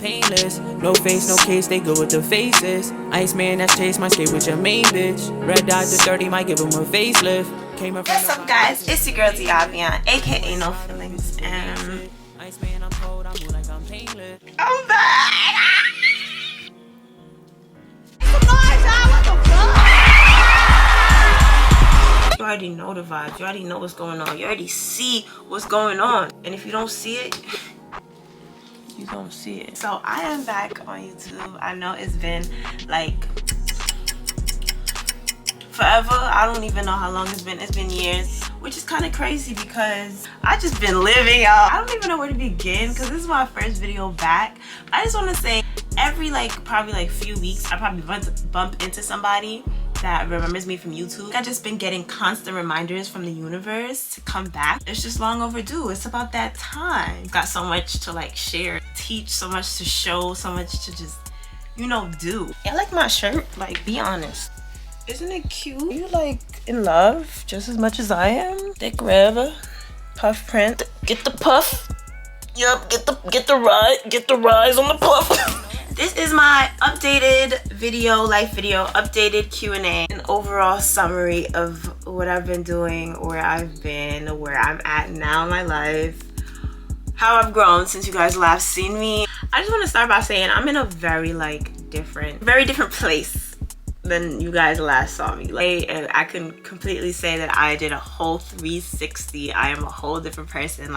painless. No face, no case, they good with the faces. Iceman that's chase my skate with your main bitch. Red dot to 30 might give him a facelift. What's up, guys? It's your girl Diavion, aka No Feelings, and I'm back. You already know the vibes. You already know what's going on. You already see what's going on. And if you don't see it, you don't see it. So I am back on YouTube. I know it's been like forever. I don't even know how long it's been. It's been years, which is kind of crazy because I just been living, y'all. I don't even know where to begin because this is my first video back. I just want to say every probably few weeks I probably bump into somebody that remembers me from YouTube. I've just been getting constant reminders from the universe to come back. It's just long overdue. It's about that time. Got so much to share, teach, so much to show, so much to just, you know, do. I like my shirt, be honest. Isn't it cute? Are you in love just as much as I am? Thick rib, puff print. Get the puff. Yup, get the rise on the puff. This is my updated video, life video, updated Q&A, an overall summary of what I've been doing, where I've been, where I'm at now in my life, how I've grown since you guys last seen me. I just want to start by saying I'm in a very different place than you guys last saw me. I can completely say that I did a whole 360. I am a whole different person.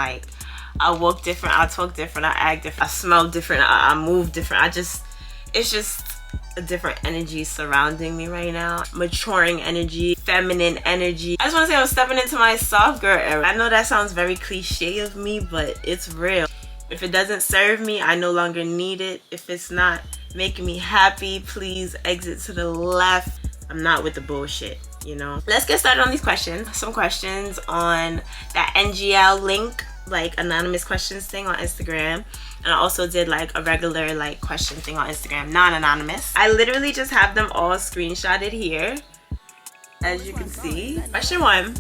I walk different, I talk different, I act different, I smell different, I move different. It's just a different energy surrounding me right now. Maturing energy, feminine energy. I just want to say I'm stepping into my soft girl era. I know that sounds very cliche of me, but it's real. If it doesn't serve me, I no longer need it. If it's not making me happy, please exit to the left. I'm not with the bullshit, you know? Let's get started on these questions. Some questions on that NGL link, anonymous questions thing on Instagram, and I also did a regular question thing on Instagram, non-anonymous. I literally just have them all screenshotted here, as you can see. Question 1,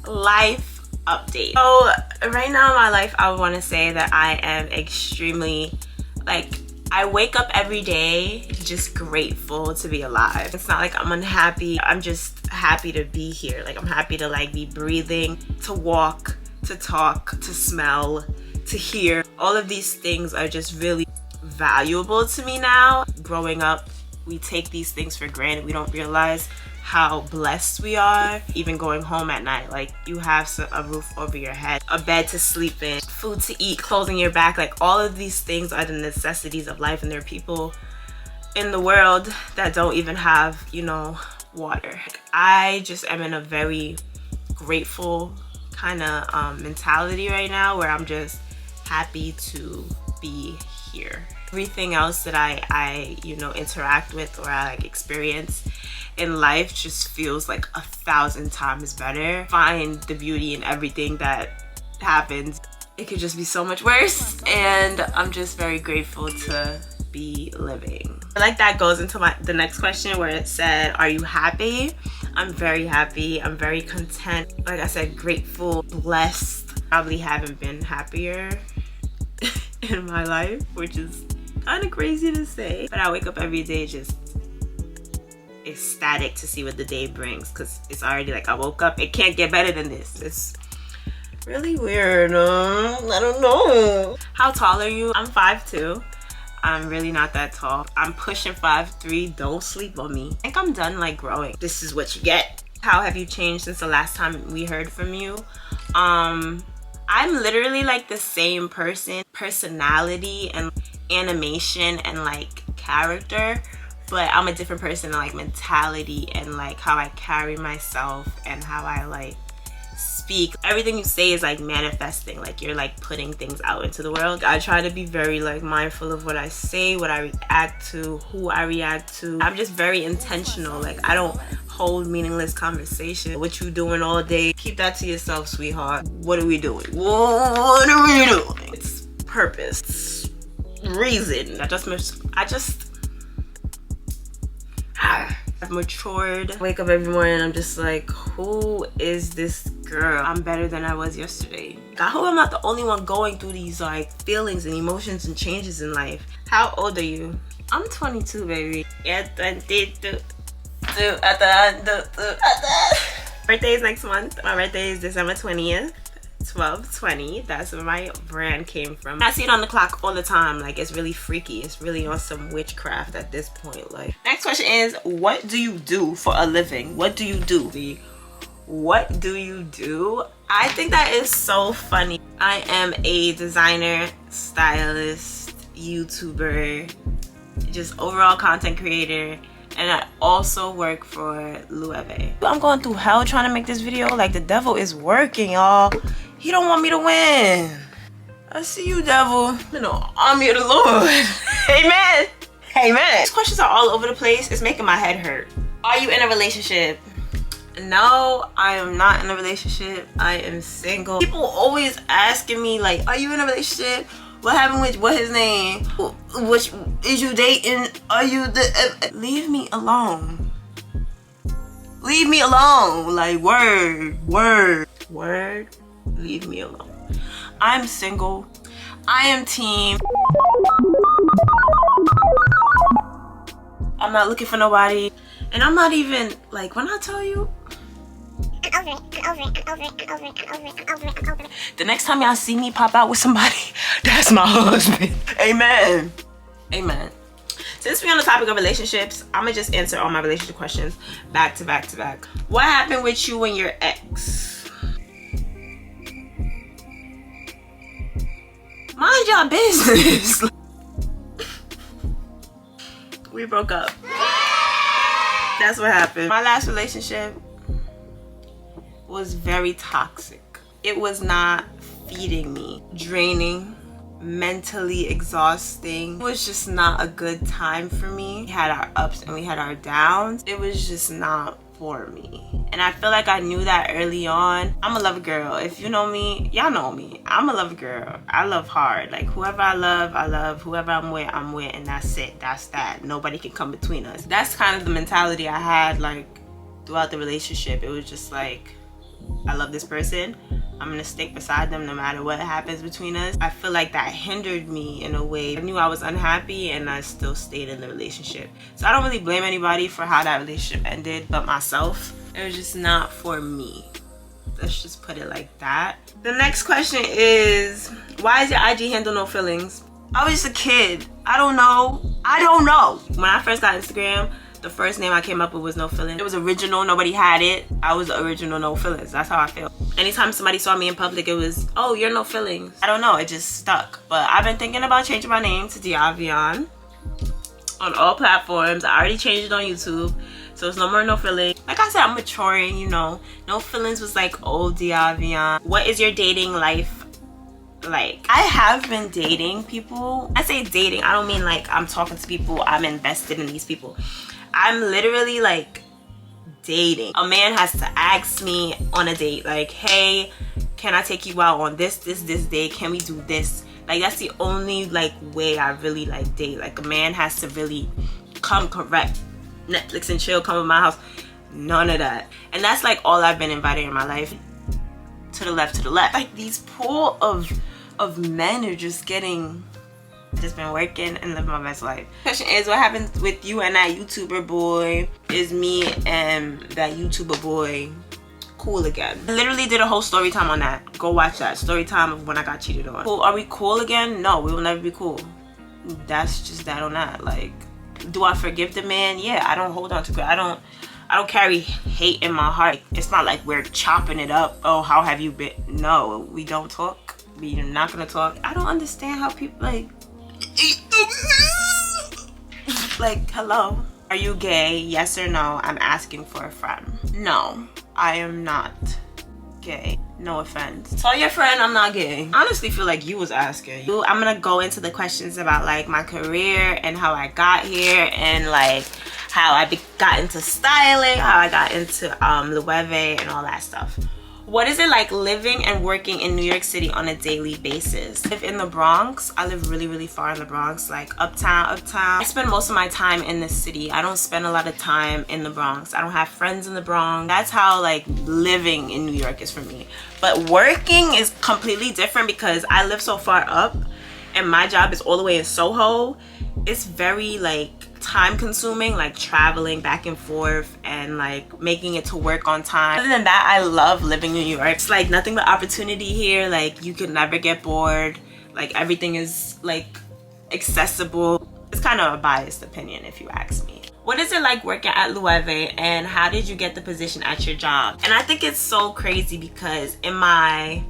life update. So right now in my life, I want to say that I am extremely I wake up every day just grateful to be alive. It's not like I'm unhappy. I'm just happy to be here. I'm happy to be breathing, to walk, to talk, to smell, to hear. All of these things are just really valuable to me now. Growing up, we take these things for granted. We don't realize how blessed we are. Even going home at night, you have a roof over your head, a bed to sleep in, food to eat, clothes on your back. All of these things are the necessities of life, and there are people in the world that don't even have, water. I just am in a very grateful kind of mentality right now, where I'm just happy to be here. Everything else that I interact with or I experience in life just feels 1,000 times better. Find the beauty in everything that happens. It could just be so much worse, and I'm just very grateful to be living. That goes into the next question, where it said, are you happy? I'm very happy. I'm very content. Like I said, grateful, blessed. Probably haven't been happier in my life, which is kind of crazy to say, but I wake up every day just ecstatic to see what the day brings, because it's already I woke up. It can't get better than this. It's really weird. I don't know. How tall are you? I'm 5'2". I'm really not that tall. I'm pushing 5'3". Don't sleep on me. I think I'm done growing. This is what you get. How have you changed since the last time we heard from you? I'm literally the same person, personality and animation and character, but I'm a different person in mentality and how I carry myself and how I speak. Everything you say is manifesting, you're putting things out into the world. I try to be very mindful of what I say, what I react to, who I react to. I'm just very intentional. I don't hold meaningless conversation. What you doing all day? Keep that to yourself, sweetheart. What are we doing? What are we doing? It's purpose, reason. I've matured. Wake up every morning, I'm just who is this girl, I'm better than I was yesterday. I hope I'm not the only one going through these like feelings and emotions and changes in life. How old are you? I'm 22, baby. Yeah, 22. Birthday is next month. My birthday is December 20th. 12/20. That's where my brand came from. I see it on the clock all the time. Like, it's really freaky. It's really on some witchcraft at this point. Like, next question is, what do you do for a living? What do you do? What do you do? I think that is so funny. I am a designer, stylist, YouTuber, just overall content creator, and I also work for Loewe. I'm going through hell trying to make this video. Like, the devil is working, y'all. He don't want me to win. I see you, devil. You know, army of the Lord. Amen. Amen. These questions are all over the place. It's making my head hurt. Are you in a relationship? No, I am not in a relationship. I am single. People always asking me, like, are you in a relationship? What happened with, what his name? Which, is you dating? Are you the, leave me alone. Leave me alone. Like, word. Leave me alone. I'm single. I am team. I'm not looking for nobody. And I'm not even, like, when I tell you, I'm over it. The next time y'all see me pop out with somebody, that's my husband. Amen. Amen. Since we're on the topic of relationships, I'm gonna just answer all my relationship questions back to back to back. What happened with you and your ex? Mind your business. We broke up. That's what happened. My last relationship was very toxic. It was not feeding me. Draining, mentally exhausting. It was just not a good time for me. We had our ups and we had our downs. It was just not for me. And I feel like I knew that early on. I'm a lover girl. If you know me, y'all know me. I'm a lover girl. I love hard. Like, whoever I love. Whoever I'm with, and that's it. That's that. Nobody can come between us. That's kind of the mentality I had, like, throughout the relationship. It was just like, I love this person. I'm gonna stick beside them no matter what happens between us. I feel like that hindered me in a way. I knew I was unhappy and I still stayed in the relationship. So I don't really blame anybody for how that relationship ended but myself. It was just not for me. Let's just put it like that. The next question is, why is your IG handle no feelings? I was just a kid. I don't know. When I first got Instagram, the first name I came up with was No Feelings. It was original, nobody had it. I was the original No Feelings. That's how I feel. Anytime somebody saw me in public, it was, oh, you're No Feelings. I don't know, it just stuck. But I've been thinking about changing my name to Diavion on all platforms. I already changed it on YouTube, so it's no more No Feelings. Like I said, I'm maturing, you know. No Feelings was like old Diavion. What is your dating life like? I have been dating people. I say dating, I don't mean like I'm talking to people, I'm invested in these people. I'm literally like dating. A man has to ask me on a date, like, hey, can I take you out on this day? Can we do this? Like, that's the only like way I really like date. Like, a man has to really come correct. Netflix and chill, come to my house. None of that. And that's like all I've been invited in my life. To the left. Like, these pool of men are just getting, just been working and living my best life. Question is, what happened with you and that YouTuber boy? Is me and that YouTuber boy cool again? I literally did a whole story time on that. Go watch that story time of when I got cheated on. Cool, are we cool again? No, we will never be cool. That's just that on that. Like, do I forgive the man? Yeah, I don't hold on to it. I don't carry hate in my heart. It's not like we're chopping it up. Oh, how have you been? No, we don't talk. We're not gonna talk. I don't understand how people like, hello, are you gay? Yes or no? I'm asking for a friend. No, I am not gay. No offense. Tell your friend I'm not gay. I honestly feel like you was asking. I'm gonna go into the questions about like my career and how I got here and like how I got into styling, how I got into Loewe and all that stuff. What is it like living and working in New York City on a daily basis? I live in the Bronx. I live really, really far in the Bronx, like uptown. I spend most of my time in the city. I don't spend a lot of time in the Bronx. I don't have friends in the Bronx. That's how like living in New York is for me. But working is completely different because I live so far up and my job is all the way in Soho. It's very like time consuming, like traveling back and forth and like making it to work on time. Other than that, I love living in New York. It's like nothing but opportunity here. Like you can never get bored. Like everything is like accessible. It's kind of a biased opinion if you ask me. What is it like working at Loewe, and how did you get the position at your job? And I think it's so crazy because in my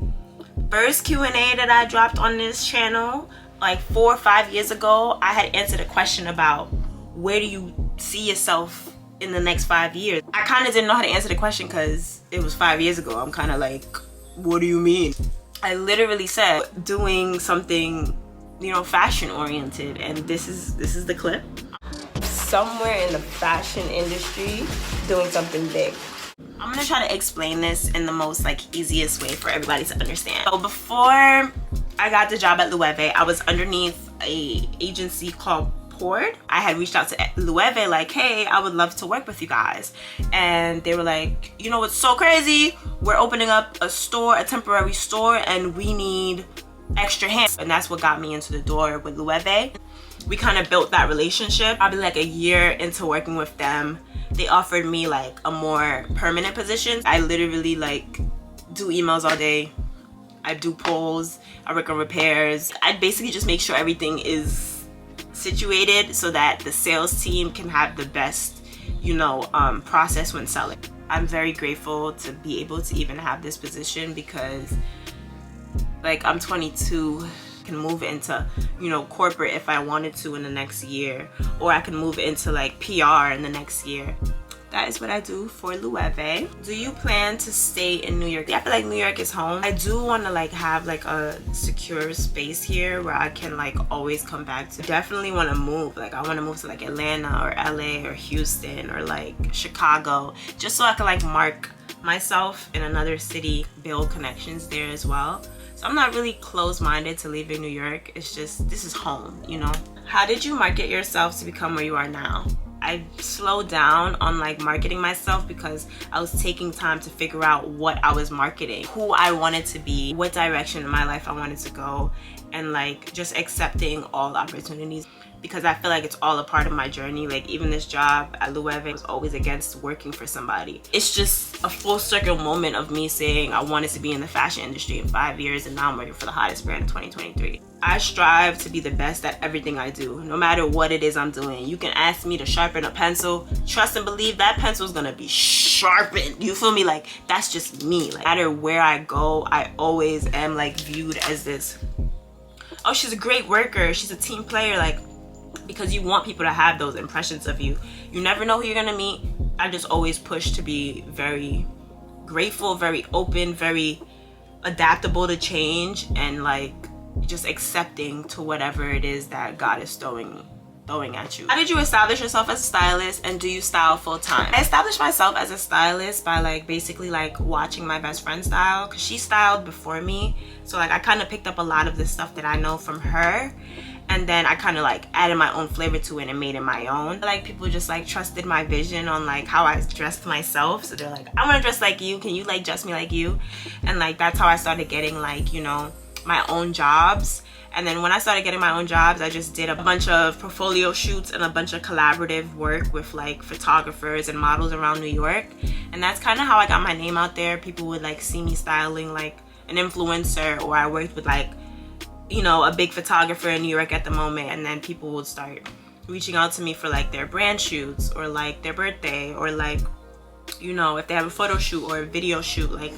first Q&A that I dropped on this channel like 4 or 5 years ago, I had answered a question about where do you see yourself in the next 5 years. I kind of didn't know how to answer the question because it was 5 years ago. I'm kind of like, what do you mean? I literally said doing something, you know, fashion oriented, and this is the clip. Somewhere in the fashion industry doing something big. I'm gonna try to explain this in the most like easiest way for everybody to understand. So before I got the job at Loewe, I was underneath a agency called Port. I had reached out to Loewe like, hey, I would love to work with you guys. And they were like, you know what's so crazy? We're opening up a store, a temporary store, and we need extra hands. And that's what got me into the door with Loewe. We kind of built that relationship. Probably like a year into working with them, they offered me like a more permanent position. I literally like do emails all day. I do polls, I work on repairs. I basically just make sure everything is situated so that the sales team can have the best, you know, process when selling. I'm very grateful to be able to even have this position because like I'm 22, can move into, you know, corporate if I wanted to in the next year, or I can move into like PR in the next year. That is what I do for Loewe. Do you plan to stay in New York? I feel like New York is home. I do want to like have like a secure space here where I can like always come back to. Definitely want to move. Like I want to move to like Atlanta or LA or Houston or like Chicago, just so I can like mark myself in another city, build connections there as well. So I'm not really closed-minded to leaving New York. It's just, this is home, you know? How did you market yourself to become where you are now? I slowed down on like marketing myself because I was taking time to figure out what I was marketing, who I wanted to be, what direction in my life I wanted to go, and like just accepting all opportunities because I feel like it's all a part of my journey. Like even this job at Loewe was always against working for somebody. It's just a full circle moment of me saying I wanted to be in the fashion industry in 5 years, and now I'm working for the hottest brand in 2023. I strive to be the best at everything I do, no matter what it is I'm doing. You can ask me to sharpen a pencil, trust and believe that pencil is gonna be sharpened. You feel me? Like that's just me. Like, no matter where I go, I always am like viewed as this, oh, she's a great worker, she's a team player, like, because you want people to have those impressions of you. You never know who you're gonna meet. I just always push to be very grateful, very open, very adaptable to change, and like just accepting to whatever it is that God is throwing at you. How did you establish yourself as a stylist, and do you style full time? I established myself as a stylist by like basically like watching my best friend style, because she styled before me. So like I kind of picked up a lot of the stuff that I know from her, and then I kind of like added my own flavor to it and made it my own. Like people just like trusted my vision on like how I dressed myself. So they're like, I want to dress like you. Can you like dress me like you? And like that's how I started getting like, you know, my own jobs. And then when I started getting my own jobs, I just did a bunch of portfolio shoots and a bunch of collaborative work with like photographers and models around New York. And that's kind of how I got my name out there. People would like see me styling like an influencer, or I worked with like, you know, a big photographer in New York at the moment, and then people would start reaching out to me for like their brand shoots or like their birthday, or like, you know, if they have a photo shoot or a video shoot, like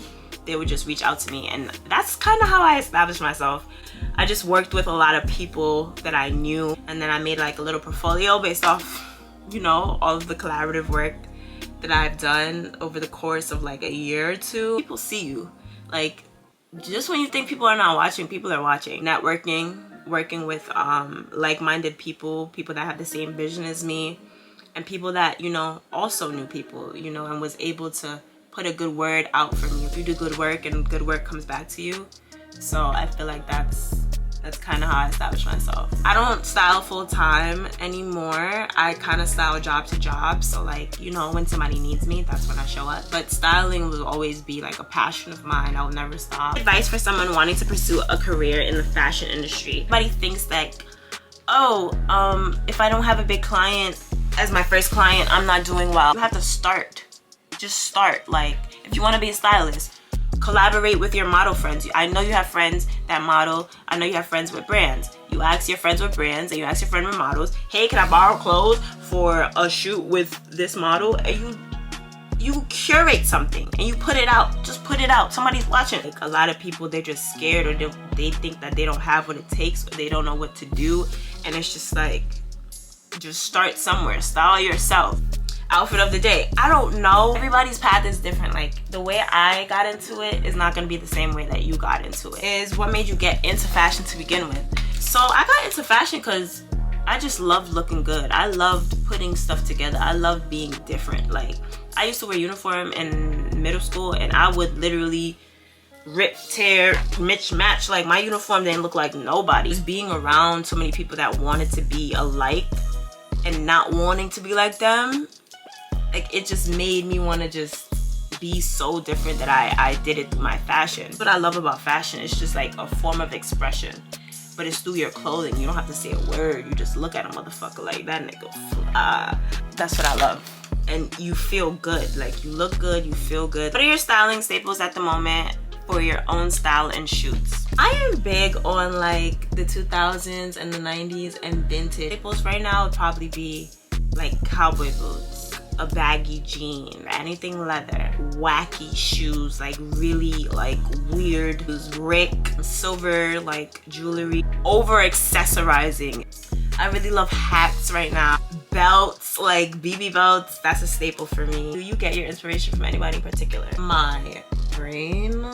they would just reach out to me. And that's kind of how I established myself. I just worked with a lot of people that I knew, and then I made like a little portfolio based off, you know, all of the collaborative work that I've done over the course of like a year or two. People see you. Like, just when you think people are not watching, people are watching. Networking, working with like-minded people, people that have the same vision as me, and people that, you know, also knew people, you know, and was able to put a good word out for me. If you do good work and good work comes back to you. So I feel like that's kind of how I establish myself. I don't style full-time anymore. I kind of style job to job. So like, you know, when somebody needs me, that's when I show up. But styling will always be like a passion of mine. I will never stop. Advice for someone wanting to pursue a career in the fashion industry. Everybody thinks that, oh, if I don't have a big client as my first client, I'm not doing well. You have to start. Just start. Like, if you want to be a stylist, collaborate with your model friends. I know you have friends that model. I know you have friends with brands. You ask your friends with brands and you ask your friend with models, hey, can I borrow clothes for a shoot with this model? And you curate something and you put it out. Just put it out. Somebody's watching. Like, a lot of people, they're just scared, or they think that they don't have what it takes, or they don't know what to do. And it's just like, just start somewhere. Style yourself. Outfit of the day. I don't know. Everybody's path is different. Like, the way I got into it is not going to be the same way that you got into it. Is what made you get into fashion to begin with. So I got into fashion because I just loved looking good. I loved putting stuff together. I loved being different. Like, I used to wear uniform in middle school and I would literally rip, tear, match. Like, my uniform didn't look like nobody. Just being around so many people that wanted to be alike and not wanting to be like them, like, it just made me want to just be so different that I did it through my fashion. What I love about fashion is just like a form of expression, but it's through your clothing. You don't have to say a word. You just look at a motherfucker like, that nigga fly. That's what I love. And you feel good. Like, you look good, you feel good. What are your styling staples at the moment for your own style and shoots? I am big on like the 2000s and the 90s and vintage. Staples right now would probably be like cowboy boots, a baggy jean, anything leather, wacky shoes, like really like weird, Rick, silver like jewelry, over accessorizing. I really love hats right now. Belts, like BB belts, that's a staple for me. Do you get your inspiration from anybody in particular? My brain.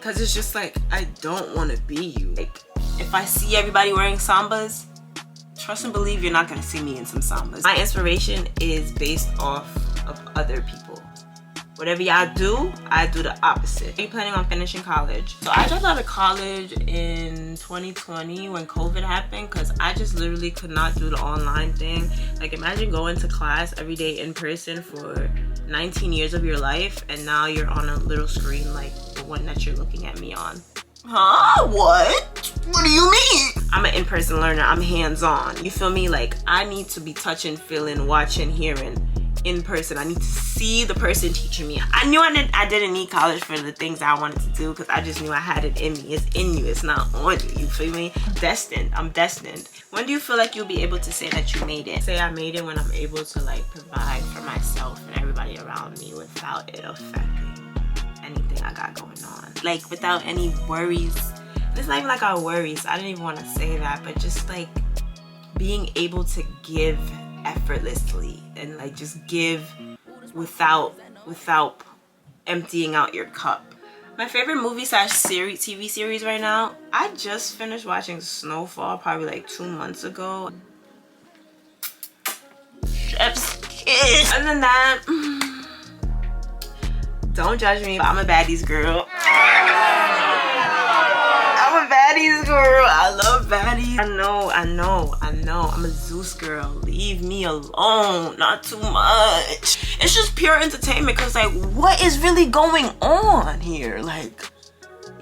Cause it's just like, I don't want to be you. Like, if I see everybody wearing Sambas, trust and believe you're not gonna see me in some Sambas. My inspiration is based off of other people. Whatever y'all do, I do the opposite. Are you planning on finishing college? So I dropped out of college in 2020 when COVID happened, because I just literally could not do the online thing. Like, imagine going to class every day in person for 19 years of your life, and now you're on a little screen like the one that you're looking at me on. Huh? What? What do you mean? I'm an in-person learner. I'm hands-on. You feel me? Like, I need to be touching, feeling, watching, hearing in person. I need to see the person teaching me. I knew I didn't need college for the things I wanted to do, because I just knew I had it in me. It's in you. It's not on you. You feel me? Destined. I'm destined. When do you feel like you'll be able to say that you made it? Say I made it when I'm able to like provide for myself and everybody around me without it affecting anything I got going on. Like, without any worries. It's not even like our worries. I didn't even want to say that, but just like being able to give effortlessly and like just give without emptying out your cup. My favorite movie / TV series right now, I just finished watching Snowfall probably like 2 months ago. Chef's kiss. Other than that, don't judge me, I'm a baddies girl. I'm a baddies girl. I love baddies. I know. I'm a Zeus girl. Leave me alone. Not too much. It's just pure entertainment, because like, what is really going on here? Like,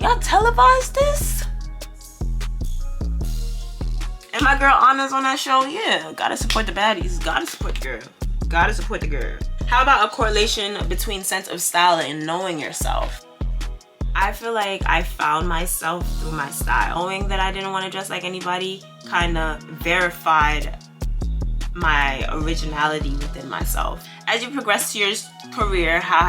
y'all televised this? And my girl Anna's on that show. Yeah, gotta support the baddies. Gotta support the girl. Gotta support the girl. How about a correlation between sense of style and knowing yourself? I feel like I found myself through my style. Knowing that I didn't want to dress like anybody kind of verified my originality within myself. As you progress to your career, how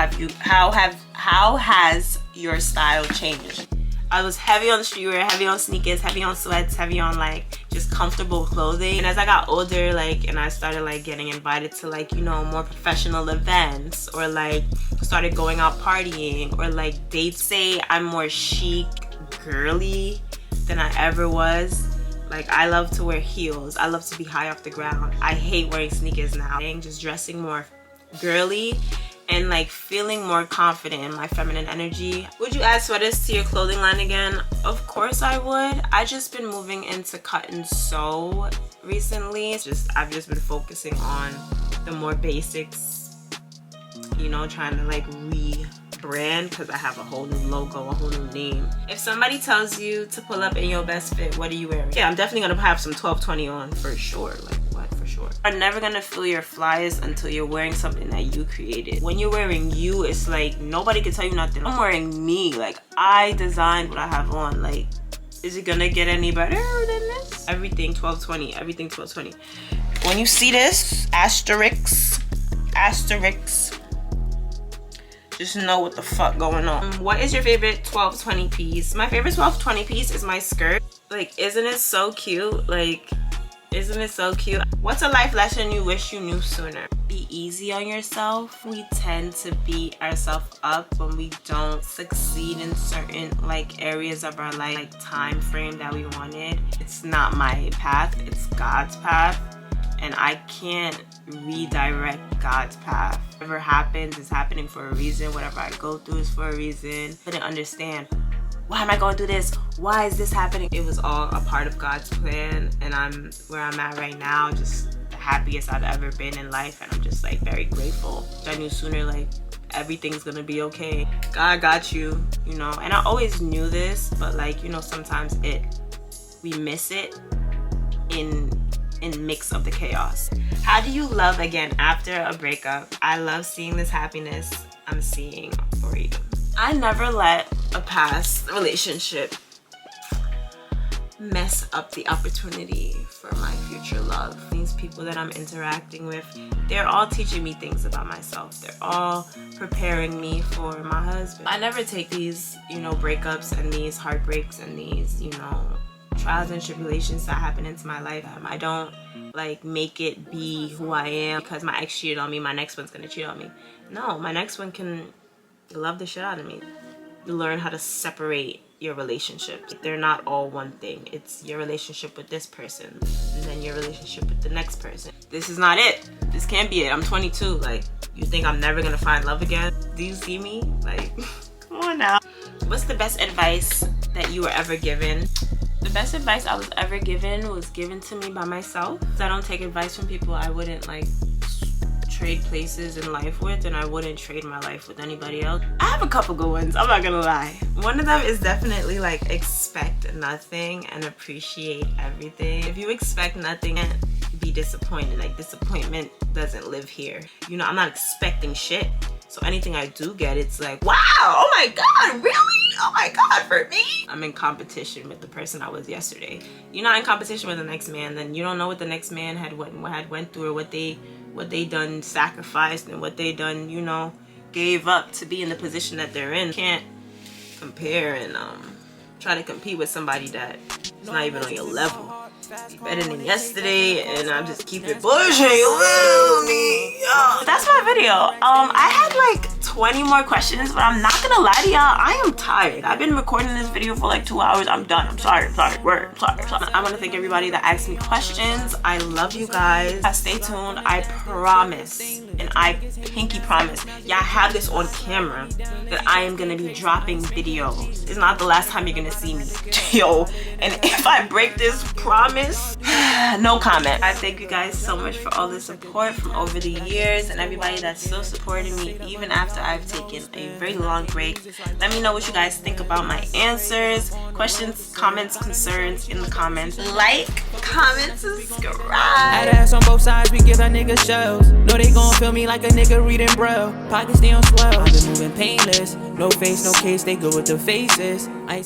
has your style changed? I was heavy on streetwear, heavy on sneakers, heavy on sweats, heavy on like just comfortable clothing. And as I got older, like, and I started like getting invited to like, you know, more professional events, or like started going out partying, or like dates, say I'm more chic, girly than I ever was. Like, I love to wear heels. I love to be high off the ground. I hate wearing sneakers now. Just dressing more girly and like feeling more confident in my feminine energy. Would you add sweaters to your clothing line again? Of course I would. I just been moving into cut and sew recently. I've just been focusing on the more basics, you know, trying to like rebrand because I have a whole new logo, a whole new name. If somebody tells you to pull up in your best fit, what are you wearing? Yeah, I'm definitely gonna have some 1220 on for sure. Like what? For sure. You're never gonna feel your flyest until you're wearing something that you created. When you're wearing you, it's like nobody can tell you nothing. I'm wearing me. Like I designed what I have on. Like, is it gonna get any better than this? Everything 1220. Everything 1220. When you see this asterisk, just know what the fuck going on. What is your favorite 1220 piece? My favorite 1220 piece is my skirt. Like, isn't it so cute? Like, isn't it so cute? What's a life lesson you wish you knew sooner? Be easy on yourself. We tend to beat ourselves up when we don't succeed in certain like areas of our life, like time frame that we wanted. It's not my path, it's God's path, and I can't redirect God's path. Whatever happens is happening for a reason. Whatever I go through is for a reason. I didn't understand, why am I going through this? Why is this happening? It was all a part of God's plan, and I'm where I'm at right now, just the happiest I've ever been in life, and I'm just like very grateful. I knew sooner like everything's gonna be okay. God got you, you know. And I always knew this, but like, you know, sometimes we miss it in mix of the chaos. How do you love again after a breakup? I love seeing this happiness I'm seeing for you. I never let a past relationship mess up the opportunity for my future love. These people that I'm interacting with, they're all teaching me things about myself. They're all preparing me for my husband. I never take these, you know, breakups and these heartbreaks and these, you know, trials and tribulations that happen into my life. I don't like make it be who I am because my ex cheated on me, my next one's gonna cheat on me. No, my next one can love the shit out of me. You learn how to separate your relationships. They're not all one thing. It's your relationship with this person and then your relationship with the next person. This is not it. This can't be it. I'm 22. Like, you think I'm never gonna find love again? Do you see me? Like, come on now. What's the best advice that you were ever given? The best advice I was ever given was given to me by myself. I don't take advice from people I wouldn't like trade places in life with, and I wouldn't trade my life with anybody else. I have a couple good ones, I'm not gonna lie. One of them is definitely like expect nothing and appreciate everything. If you expect nothing, be disappointed. Like, disappointment doesn't live here. You know, I'm not expecting shit. So anything I do get, it's like, wow, oh my God, really? Oh my God, for me? I'm in competition with the person I was yesterday. You're not in competition with the next man, then you don't know what the next man had went through, or what they done sacrificed and what they done, you know, gave up to be in the position that they're in. You can't compare and try to compete with somebody that is not even on your level. Be better than yesterday, and I'm just keep it pushing, you feel me? Yeah. That's my video. I had like 20 more questions, but I'm not gonna lie to y'all, I am tired. I've been recording this video for like 2 hours. I'm done. I'm sorry. Word. I'm sorry. I want to thank everybody that asked me questions. I love you guys. Stay tuned. I promise, and I pinky promise, y'all have this on camera, that I am gonna be dropping videos. It's not the last time you're gonna see me. Yo, and if I break this promise, no comment. I thank you guys so much for all the support from over the years, and everybody that's still supporting me even after I've taken a very long break. Let me know what you guys think about my answers, questions, comments, concerns in the comments. Like, comment, subscribe. Had ass on both sides, we give that nigga shows. Know they gon' feel me like a nigga reading braille. Pockets they on swell. I've been moving painless. No face, no case, they go with the faces. Ice